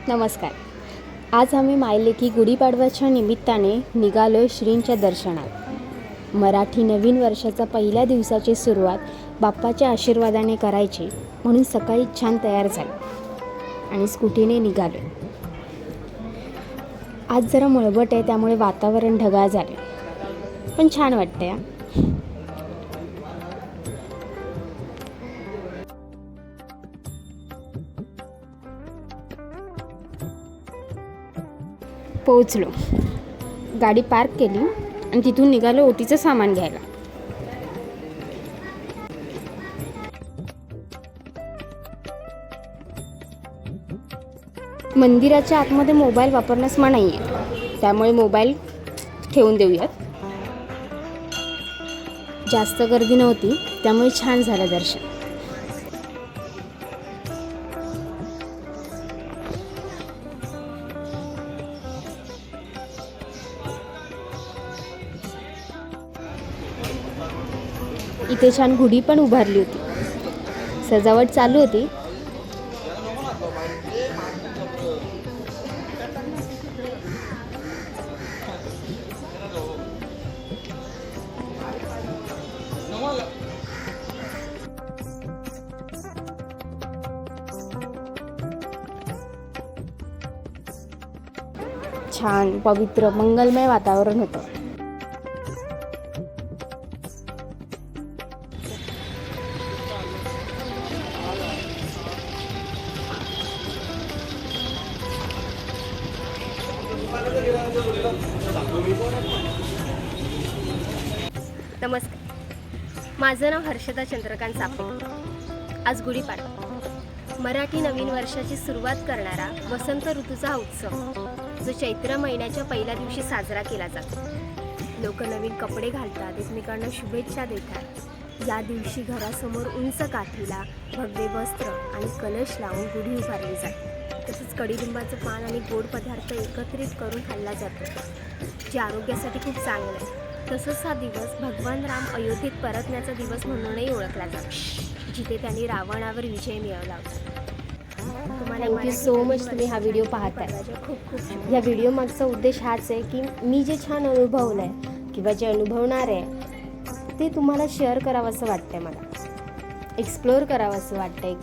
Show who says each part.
Speaker 1: नमस्कार. आज आम्ही मायलेकी गुढीपाडव्याच्या निमित्ताने निघालो श्रींच्या दर्शनात. मराठी नवीन वर्षाचा पहिल्या दिवसाची सुरुवात बाप्पाच्या आशीर्वादाने करायची म्हणून सकाळी छान तयार झालो आणि स्कूटीने निघालो. आज जरा मळबट आहे त्यामुळे वातावरण ढगाळ झाले, पण छान वाटतंय. पोहोचलो, गाडी पार्क केली आणि तिथून निघालो ओटीचं सामान घ्यायला. मंदिराच्या आतमध्ये मोबाईल वापरण्यास मनाई आहे, त्यामुळे मोबाईल ठेवून देऊयात. जास्त गर्दी नव्हती त्यामुळे छान झालं दर्शन. इथे छान गुढी पण उभारली होती, सजावट चालू होती. छान पवित्र मंगलमय वातावरण होतं.
Speaker 2: नमस्कार, माझं नाव हर्षदा चंद्रकांत सापळे. आज गुढीपाडवा, मराठी नवीन वर्षाची सुरुवात करणारा वसंत ऋतूचा हा उत्सव जो चैत्र महिन्याच्या पहिल्या दिवशी साजरा केला जातो. लोक नवीन कपडे घालतात, एकमेकांना शुभेच्छा देतात. या दिवशी घरासमोर उंच काठीला भगवे वस्त्र आणि कलश लावून गुढी उभारली जाते. तसंच कडुलिंबाचं पान आणि गोड पदार्थ एकत्रित करून खाल्ला जातो, जे आरोग्यासाठी खूप चांगलं आहे. तसंच हा दिवस भगवान राम अयोध्येत परतण्याचा दिवस म्हणूनही ओळखला जातो, जिथे त्यांनी रावणावर विजय मिळवला होता.
Speaker 1: थँक्यू सो मच तुम्ही हा व्हिडिओ पाहताय.
Speaker 2: खूप
Speaker 1: या व्हिडिओ मागचा उद्देश हाच आहे की मी जे छान अनुभवलं आहे किंवा जे अनुभवणार आहे ते तुम्हाला शेअर करावं असं वाटतंय, मला एक्सप्लोअर करावं असं वाटतंय.